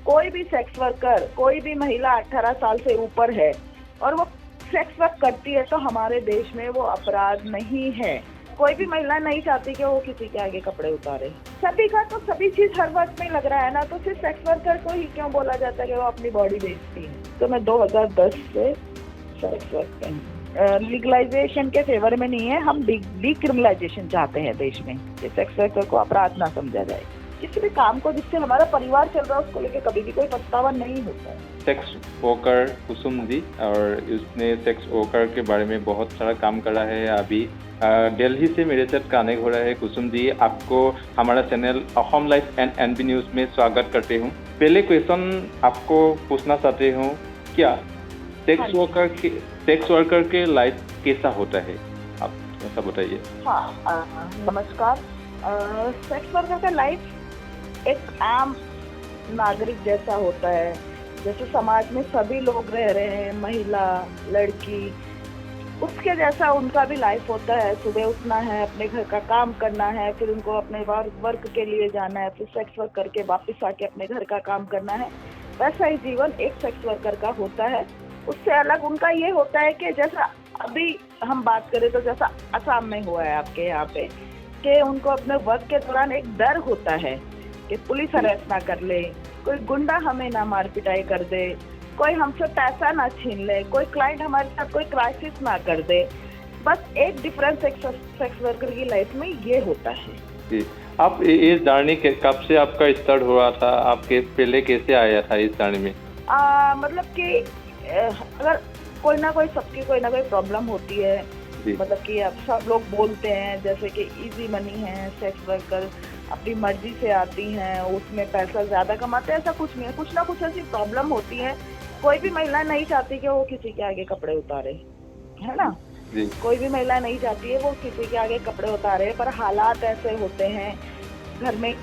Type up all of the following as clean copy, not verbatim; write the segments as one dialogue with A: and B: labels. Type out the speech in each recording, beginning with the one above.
A: कोई भी sex worker, कोई भी महिला 18 साल से ऊपर है और वो सेक्स वर्क करती है तो हमारे देश में वो अपराध नहीं है। कोई भी महिला नहीं चाहती कि वो किसी के आगे कपड़े उतारे। सभी का तो सभी चीज हर वक्त में लग रहा है ना, तो सिर्फ सेक्स वर्कर को ही क्यों बोला जाता है कि वो अपनी बॉडी बेचती है। तो मैं 2010 से सेक्स वर्क पे हूँ। लीगलाइजेशन के फेवर में नहीं है, हम डीक्रिमिनलाइजेशन चाहते हैं देश में, कि सेक्स वर्कर को अपराध ना समझा जाए। किसी भी काम को जिससे हमारा परिवार चल रहा है उसको लेके कभी भी कोई पछतावा नहीं होता है।
B: सेक्स वर्कर कुसुम जी, और उसने सेक्स वर्कर के बारे में बहुत सारा काम करा है। अभी दिल्ली से मेरे साथ कनेक्ट हो रहा है। कुसुम जी, आपको हमारा channel Assam life and NB news में स्वागत करते हूँ। पहले क्वेश्चन आपको पूछना चाहते हूँ, क्या सेक्स वर्कर के लाइफ कैसा होता है, आप ऐसा बताइए।
A: हाँ, नमस्कार। सेक्स वर्कर का लाइफ एक आम नागरिक जैसा होता है, जैसे समाज में सभी लोग रह रहे हैं, महिला, लड़की, उसके जैसा उनका भी लाइफ होता है। सुबह उठना है, अपने घर का काम करना है, फिर उनको अपने वर्क के लिए जाना है, फिर सेक्स वर्क करके वापस आके अपने घर का काम करना है। वैसा ही जीवन एक सेक्स वर्कर का होता है। उससे अलग उनका ये होता है कि जैसा अभी हम बात करें तो जैसा असम में हुआ है आपके यहाँ पे, कि उनको अपने वर्क के दौरान एक डर होता है कि पुलिस अरेस्ट ना कर ले, कोई गुंडा हमें ना मार पिटाई कर दे, कोई हमसे पैसा ना छीन ले, कोई क्लाइंट हमारे साथ कोई क्राइसिस ना कर दे। बस एक डिफरेंस सेक्स वर्कर की लाइफ में ये होता है।
B: जी, आप इस जर्नी कब से आपका स्टार्ट हुआ था, आपके पहले कैसे आया था इस जर्नी में?
A: मतलब कि अगर कोई ना कोई सबकी कोई ना कोई प्रॉब्लम होती है, मतलब कि अब सब लोग बोलते हैं जैसे कि इजी मनी है, सेक्स वर्कर अपनी मर्जी से आती हैं, उसमें पैसा ज्यादा कमाते हैं, ऐसा कुछ नहीं है। कुछ ना कुछ ऐसी प्रॉब्लम होती है। कोई भी महिला नहीं चाहती कि वो किसी के आगे कपड़े उतारे, है ना। कोई भी महिला नहीं चाहती है वो किसी के आगे कपड़े उतारे, पर हालात ऐसे होते हैं, घर में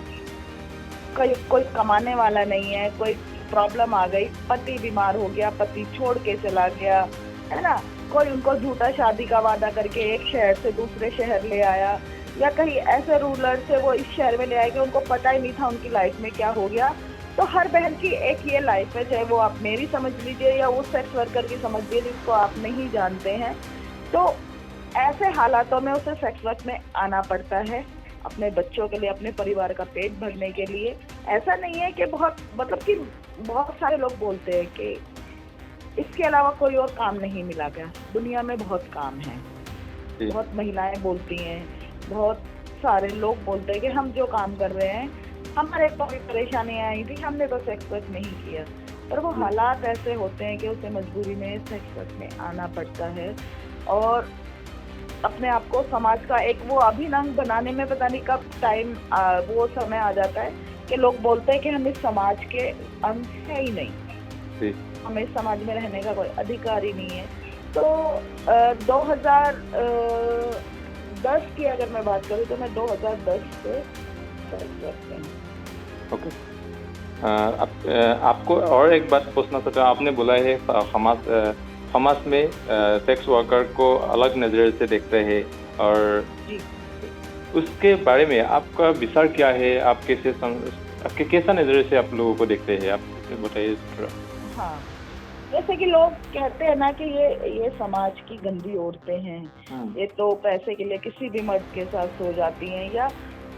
A: कोई कमाने वाला नहीं है, कोई प्रॉब्लम आ गई, पति बीमार हो गया, पति छोड़ के चला गया, है ना, कोई उनको झूठा शादी का वादा करके एक शहर से दूसरे शहर ले आया, या कहीं ऐसे रूलर से वो इस शहर में ले आए कि उनको पता ही नहीं था उनकी लाइफ में क्या हो गया। तो हर बहन की एक ये लाइफ है, चाहे वो आप मेरी समझ लीजिए या उस सेक्स वर्कर की समझ लीजिए जिसको आप नहीं जानते हैं। तो ऐसे हालातों में उसे सेक्स वर्क में आना पड़ता है, अपने बच्चों के लिए, अपने परिवार का पेट भरने के लिए। ऐसा नहीं है कि बहुत सारे लोग बोलते हैं कि इसके अलावा कोई और काम नहीं मिला क्या। दुनिया में बहुत काम है, बहुत महिलाएं बोलती हैं, बहुत सारे लोग बोलते हैं कि हम जो काम कर रहे हैं, हमारे को भी परेशानी आई थी, हमने तो सेक्स वर्क नहीं किया। पर वो हालात ऐसे होते हैं कि उसे मजबूरी में सेक्स वर्क में आना पड़ता है, और अपने आप को समाज का एक वो अभिन्न बनाने में पता नहीं कब टाइम वो समय आ जाता है कि लोग बोलते हैं कि हम इस समाज के अंश है ही नहीं, हमें इस समाज में रहने का कोई अधिकार ही नहीं है। तो 2010 की अगर मैं बात करूँ तो मैं 2010 से सेक्स वर्क में हूँ।
B: ओके, आपको और एक बात पूछना चाहता हूँ। आपने बोला है समाज में सेक्स वर्कर को अलग नज़र से देखते हैं, और उसके बारे में आपका विचार क्या है? आप आपके कैसा नज़र से आप लोगों को देखते हैं, आप बताइए थोड़ा।
A: हाँ, जैसे कि लोग कहते हैं ना कि ये समाज की गंदी औरतें हैं, ये तो पैसे के लिए किसी भी मर्द के साथ सो जाती हैं, या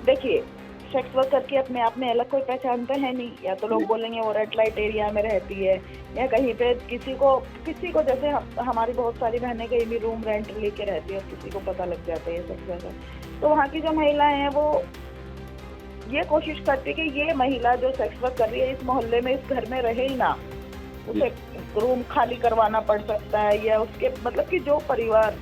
A: देखिए सेक्स वर्क करके अपने आप में अलग कोई पहचानता है नहीं, या तो लोग बोलेंगे वो रेड लाइट एरिया में रहती है, या कहीं पे किसी को जैसे हमारी बहुत सारी बहनें कहीं भी रूम रेंट लेके रहती है, किसी को पता लग जाता है सेक्स वर्कर, तो वहाँ की जो महिलाएं हैं वो ये कोशिश करती है कि ये महिला जो सेक्स वर्क कर रही है इस मोहल्ले में, इस घर में रहे ही ना, उसे रूम खाली करवाना पड़ सकता है, या उसके मतलब कि जो परिवार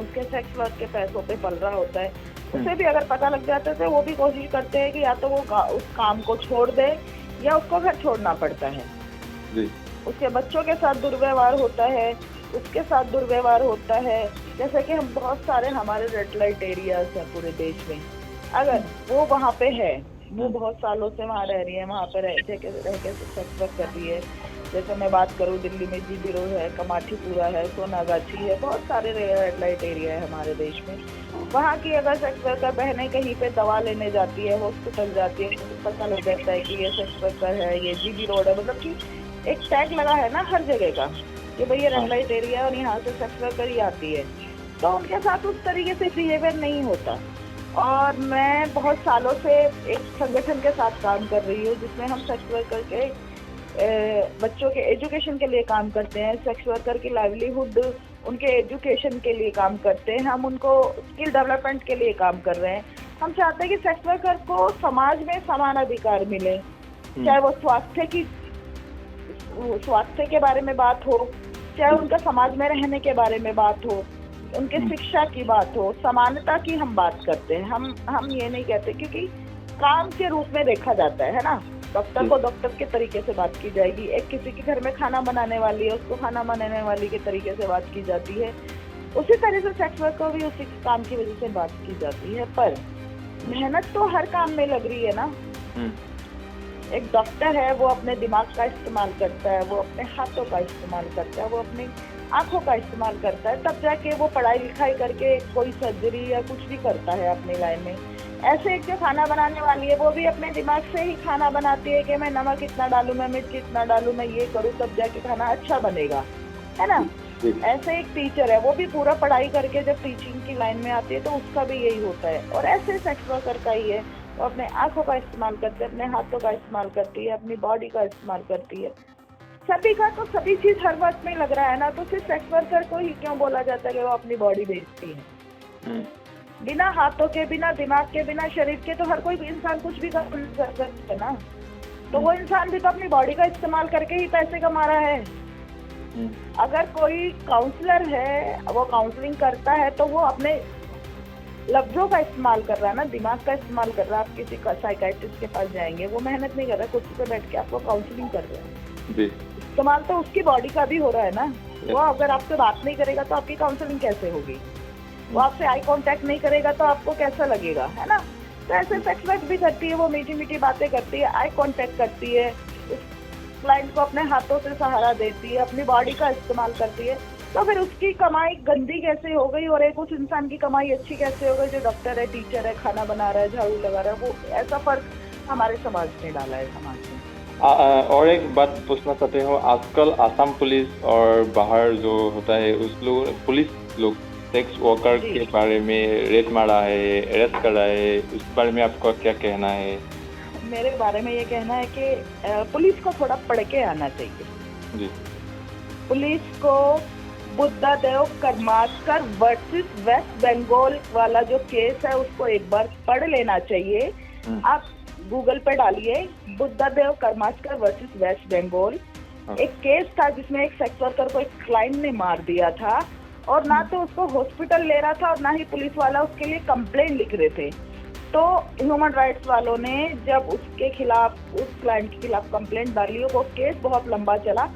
A: उसके सेक्स वर्क के पैसों पे पल रहा होता है उसे भी अगर पता लग जाता है तो वो भी कोशिश करते हैं कि या तो वो उस काम को छोड़ दे या उसको घर छोड़ना पड़ता है। उसके बच्चों के साथ दुर्व्यवहार होता है, उसके साथ दुर्व्यवहार होता है। जैसे कि हम बहुत सारे हमारे रेड लाइट एरियाज हैं पूरे देश में, अगर वो वहाँ पे है, वो बहुत सालों से वहाँ रह रही है, वहाँ पे रह के सेक्स वर्क कर रही है। जैसे मैं बात करूँ दिल्ली में जीबी रोड है, कमाठीपुरा है, सोनागाछी है, बहुत सारे रेड लाइट एरिया है हमारे देश में। वहाँ की अगर सेक्स वर्कर बहनें कहीं पे दवा लेने जाती है, हॉस्पिटल जाती है, तो पता लग जाता है कि ये सेक्स वर्कर है, ये जीबी रोड है, मतलब कि एक टैग लगा है ना हर जगह का कि भाई ये रेड लाइट एरिया है और यहाँ से सेक्स वर्कर ही आती है। तो उनके साथ उस तरीके से बिहेवियर नहीं होता। और मैं बहुत सालों से एक संगठन के साथ काम कर रही हूँ जिसमें हम सेक्स वर्कर के बच्चों के एजुकेशन के लिए काम करते हैं, सेक्स वर्कर की लाइवलीहुड, उनके एजुकेशन के लिए काम करते हैं, हम उनको स्किल डेवलपमेंट के लिए काम कर रहे हैं। हम चाहते हैं कि सेक्स वर्कर को समाज में समान अधिकार मिले, चाहे वो स्वास्थ्य के बारे में बात हो, चाहे उनका समाज में रहने के बारे में बात हो, उनके शिक्षा की बात हो, समानता की हम बात करते हैं। हम ये नहीं कहते, क्योंकि काम के रूप में देखा जाता है ना। डॉक्टर को डॉक्टर के तरीके से बात की जाएगी, एक किसी के घर में खाना बनाने वाली है उसको खाना बनाने वाली के तरीके से बात की जाती है, उसी तरह से सेक्स वर्कर को भी उसी काम की वजह से बात की जाती है। पर मेहनत तो हर काम में लग रही है ना। एक डॉक्टर है, वो अपने दिमाग का इस्तेमाल करता है, वो अपने हाथों का इस्तेमाल करता है, वो अपनी आंखों का इस्तेमाल करता है, तब जाके वो पढ़ाई लिखाई करके कोई सर्जरी या कुछ भी करता है अपनी लाइन में। ऐसे एक जो खाना बनाने वाली है वो भी अपने दिमाग से ही खाना बनाती है कि मैं नमक कितना डालूं, मैं मिर्च कितना डालूं, मैं ये करूं, तब जाके खाना अच्छा बनेगा, है ना। ऐसे एक टीचर है, वो भी पूरा पढ़ाई करके जब टीचिंग की लाइन में आती है तो उसका भी यही होता है। और ऐसे सेक्स वर्कर का ही है, वो अपने आंखों का इस्तेमाल करते हैं, अपने हाथों का इस्तेमाल करती है, अपनी बॉडी का इस्तेमाल करती है। सभी का तो सभी चीज हर वक्त में लग रहा है ना, तो सिर्फ सेक्स वर्कर को ही क्यों बोला जाता है कि वो अपनी बॉडी बेचती है। बिना हाथों के, बिना दिमाग के, बिना शरीर के तो हर कोई भी इंसान कुछ भी कर सकता है ना। तो वो इंसान भी तो अपनी बॉडी का इस्तेमाल करके ही पैसे कमा रहा है। अगर कोई काउंसलर है, वो काउंसलिंग करता है तो वो अपने लफ्जों का इस्तेमाल कर रहा है ना, दिमाग का इस्तेमाल कर रहा है। आप किसी साइकाइट्रिस्ट के पास जाएंगे, वो मेहनत नहीं कर रहा, कुर्सी पे बैठ के आपको काउंसलिंग कर रहा है। इस्तेमाल तो उसकी बॉडी का भी हो रहा है ना। वो अगर आपसे बात नहीं करेगा तो आपकी काउंसलिंग कैसे होगी? वो आपसे आई कांटेक्ट नहीं करेगा तो आपको कैसा लगेगा, है ना। तो ऐसे सेक्स वर्क भी करती है, वो मीठी मीठी बातें करती है, आई कांटेक्ट करती है, उस क्लाइंट को अपने हाथों से सहारा देती है, अपनी बॉडी का इस्तेमाल करती है। तो फिर उसकी कमाई गंदी कैसे हो गई और एक उस इंसान की कमाई अच्छी कैसे हो गई जो डॉक्टर है, टीचर है, खाना बना रहा है, झाड़ू लगा रहा है? वो ऐसा फर्क हमारे समाज ने डाला है, समाज में।
B: और एक बात पूछना चाहते हो, आजकल आसाम पुलिस और बाहर जो होता है उस लोग पुलिस लोग सेक्स वर्कर के बारे में रेड मारा है, अरेस्ट कर रहा है, उस बारे में आपका क्या कहना है?
A: मेरे बारे में ये कहना है कि पुलिस को थोड़ा पढ़ के आना चाहिए जी। पुलिस को बुद्धदेव करमास्कर वर्सेस वेस्ट बंगाल वाला जो केस है उसको एक बार पढ़ लेना चाहिए। आप गूगल पे डालिए बुद्धदेव करमास्कर वर्सेस वेस्ट बंगाल। एक केस था जिसमें एक सेक्स वर्कर को एक क्लाइंट ने मार दिया था और ना तो उसको हॉस्पिटल ले रहा था और ना ही पुलिस वाला उसके लिए कंप्लेंट लिख रहे थे। तो ह्यूमन राइट्स वालों ने जब उसके खिलाफ, उस क्लाइंट के खिलाफ कंप्लेंट डाली, वो केस बहुत लंबा चला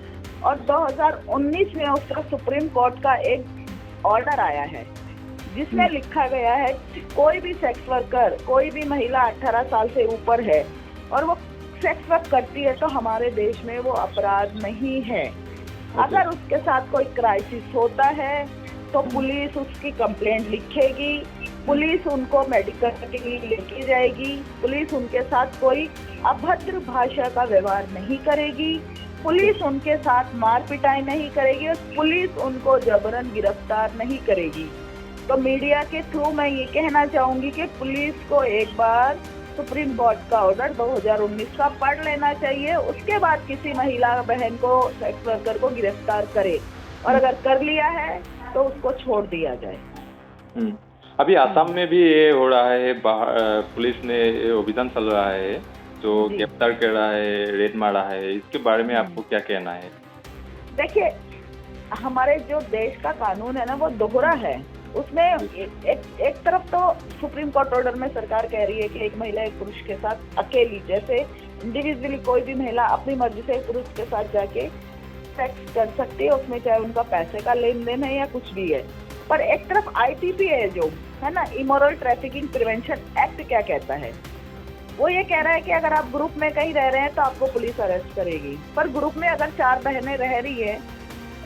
A: और 2019 में उसका सुप्रीम कोर्ट का एक ऑर्डर आया है जिसमें लिखा गया है कि कोई भी सेक्स वर्कर, कोई भी महिला 18 साल से ऊपर है और वो सेक्स वर्क करती है तो हमारे देश में वो अपराध नहीं है। अगर उसके साथ कोई क्राइसिस होता है तो पुलिस उसकी कंप्लेंट लिखेगी, पुलिस उनको मेडिकल के लिए लेके जाएगी, पुलिस उनके साथ कोई अभद्र भाषा का व्यवहार नहीं करेगी, पुलिस उनके साथ मार पिटाई नहीं करेगी और पुलिस उनको जबरन गिरफ्तार नहीं करेगी। तो मीडिया के थ्रू मैं ये कहना चाहूंगी कि पुलिस को एक बार सुप्रीम कोर्ट का ऑर्डर 2019 का पढ़ लेना चाहिए, उसके बाद किसी महिला बहन को, सेक्स वर्कर को गिरफ्तार करे और अगर कर लिया है तो उसको छोड़ दिया जाए।
B: अभी आसाम में भी ये हो रहा है, पुलिस ने अभियान चल रहा है जो गिरफ्तार कर रहा है, रेड मारा है, इसके बारे में आपको क्या कहना है?
A: देखिए, हमारे जो देश का कानून है ना वो दोहरा है। उसमें एक तरफ तो सुप्रीम कोर्ट ऑर्डर में सरकार कह रही है कि एक महिला एक पुरुष के साथ अकेली, जैसे इंडिविजुअली कोई भी महिला अपनी मर्जी से एक पुरुष के साथ जाके सेक्स कर सकती है, उसमें चाहे उनका पैसे का लेन देन है या कुछ भी है। पर एक तरफ ITP है जो है ना, इमोरल ट्रैफिकिंग प्रिवेंशन एक्ट, क्या कहता है? वो ये कह रहा है कि अगर आप ग्रुप में कहीं रह रहे हैं तो आपको पुलिस अरेस्ट करेगी। पर ग्रुप में अगर 4 बहनें रह रही है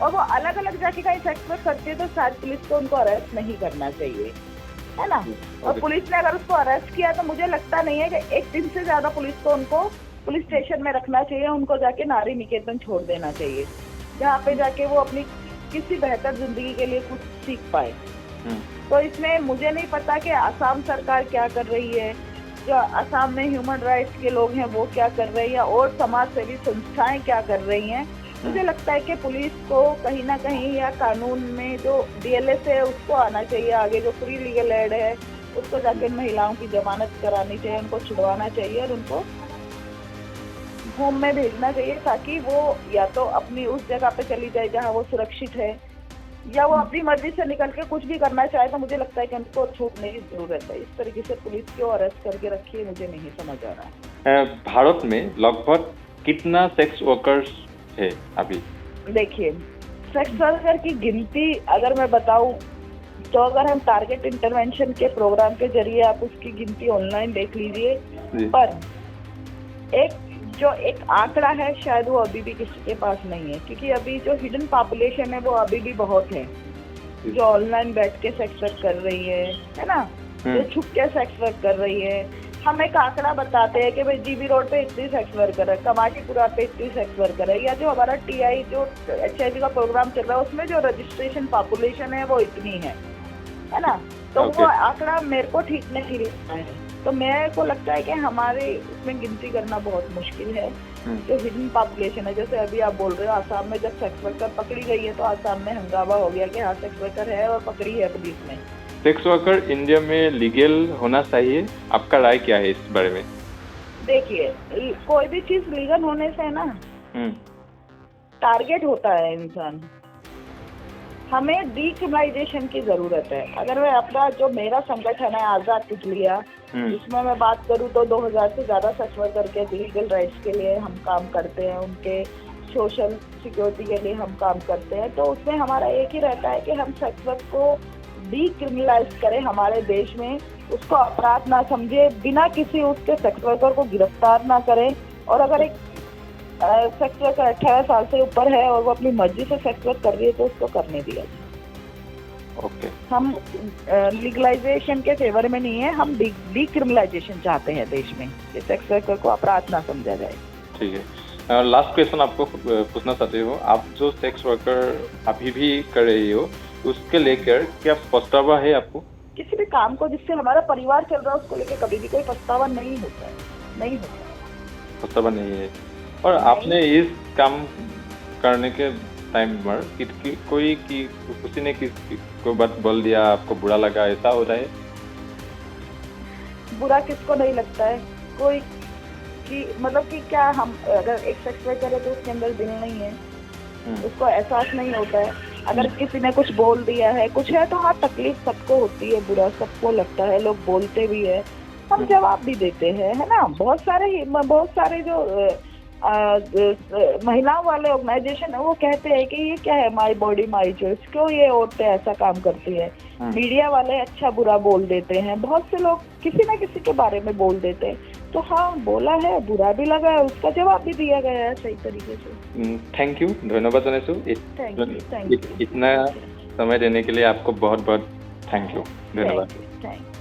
A: और वो अलग अलग जाके कहीं सेक्स वर्क करती है तो शायद पुलिस को उनको अरेस्ट नहीं करना चाहिए। है ना। और पुलिस ने अगर उसको अरेस्ट किया तो मुझे लगता नहीं है कि एक दिन से ज्यादा पुलिस को उनको पुलिस स्टेशन में रखना चाहिए, उनको जाके नारी निकेतन छोड़ देना चाहिए, जहाँ पे जाके वो अपनी किसी बेहतर जिंदगी के लिए कुछ सीख पाए। तो इसमें मुझे नहीं पता कि असम सरकार क्या कर रही है, जो असम में ह्यूमन राइट्स के लोग हैं वो क्या कर रहे हैं, और समाज सेवी संस्थाएं क्या कर रही हैं। मुझे लगता है कि पुलिस को कहीं ना कहीं या कानून में जो DLS है उसको आना चाहिए आगे, जो फ्री लीगल एड है उसको जाके महिलाओं की जमानत करानी चाहिए, उनको छुड़वाना चाहिए और उनको होम में भेजना चाहिए, ताकि वो या तो अपनी उस जगह पे चली जाए जहाँ वो सुरक्षित है, या वो अपनी मर्जी से निकल के कुछ भी करना चाहे। तो मुझे लगता है कि उनको छूटने की जरूरत है। इस तरीके से पुलिस क्यों अरेस्ट करके रखी है मुझे नहीं समझ आ रहा है।
B: भारत में लगभग कितना सेक्स वर्कर्स है अभी? देखिए,
A: सेक्स वर्कर की गिनती अगर मैं बताऊं तो अगर हम टारगेट इंटरवेंशन के प्रोग्राम के जरिए आप उसकी गिनती ऑनलाइन देख लीजिए, पर एक आंकड़ा है शायद वो अभी भी किसी के पास नहीं है, क्योंकि अभी जो हिडन पॉपुलेशन है वो अभी भी बहुत है, जो ऑनलाइन बैठ के सेक्स वर्क कर रही है ना, जो छुप के सेक्स वर्क कर रही है। हम एक आंकड़ा बताते हैं कि भाई GB रोड पे इतनी सेक्स वर्कर है, कमाटीपुरा पे इतनी सेक्स वर्कर है, या जो हमारा TI जो HIV का प्रोग्राम चल रहा है उसमें जो रजिस्ट्रेशन पॉपुलेशन है वो इतनी है ना। तो वो आंकड़ा मेरे को ठीक नहीं लगता है। तो मेरे को लगता है कि हमारे उसमें गिनती करना बहुत मुश्किल है, जो हिडन पॉपुलेशन है। जैसे अभी आप बोल रहे हो आसाम में जब सेक्स वर्कर पकड़ी गई है तो आसाम में हंगामा हो गया कि हाँ सेक्स वर्कर है और पकड़ी है पुलिस ने।
B: सेक्स वर्कर इंडिया में लीगल होना चाहिए, आपका राय क्या है इस बारे में?
A: देखिए, कोई भी चीज लीगल होने से ना टारगेट होता है इंसान। हमें डीक्रिमिनलाइजेशन की जरूरत है। अगर मैं अपना जो मेरा संगठन है आजाद तितलिया, जिसमें मैं बात करूं तो 2000 से ज्यादा सेक्स वर्कर के लीगल राइट्स के लिए हम काम करते हैं, उनके सोशल सिक्योरिटी के लिए हम काम करते हैं। तो उसमें हमारा एक ही रहता है कि हम सेक्स वर्क को डीक्रिमिनलाइज करें हमारे देश में, उसको अपराध ना समझे, बिना किसी उसके सेक्स वर्कर को गिरफ्तार ना करें। और अगर एक सेक्स वर्कर 18 साल से ऊपर है और वो अपनी मर्जी से सेक्स वर्क कर रही है तो उसको करने दिया जाए। हम लीगलाइजेशन के फेवर में नहीं है, हम डीक्रिमिनलाइजेशन चाहते हैं देश में, कि सेक्स वर्कर को अपराध ना समझा जाए।
B: ठीक है, लास्ट क्वेश्चन आपको पूछना चाहते हो, आप जो सेक्स वर्कर अभी भी कर रही हो उसके लेकर क्या पछतावा है आपको?
A: किसी भी काम को जिससे हमारा परिवार चल रहा है उसको लेकर कभी भी कोई पछतावा नहीं होता है, नहीं होता।
B: पछतावा नहीं है। और आपने इस काम करने के टाइम पर किसी ने कोई बात बोल दिया, आपको बुरा लगा, ऐसा हो रहा है?
A: बुरा किसको नहीं लगता है? कोई कि मतलब कि क्या हम अगर एक सेक्स वर्कर है तो उसके अंदर दिल नहीं है, उसको एहसास नहीं होता है? अगर किसी ने कुछ बोल दिया है, कुछ है तो हाँ तकलीफ सबको होती है, बुरा सबको लगता है, लोग बोलते भी है, हम जवाब भी देते हैं, है ना। बहुत सारे जो महिलाओं वाले ऑर्गेनाइजेशन है वो कहते हैं कि ये क्या है, माई बॉडी माई चॉइस, क्यों ये औरतें ऐसा काम करती है। मीडिया वाले अच्छा बुरा बोल देते हैं, बहुत से लोग किसी न किसी के बारे में बोल देते हैं। तो हाँ, बोला है, बुरा भी लगा है, उसका जवाब भी दिया गया है सही तरीके से।
B: थैंक यू, धन्यवाद जनाइछु। इतना समय देने के लिए आपको बहुत बहुत थैंक यू, धन्यवाद।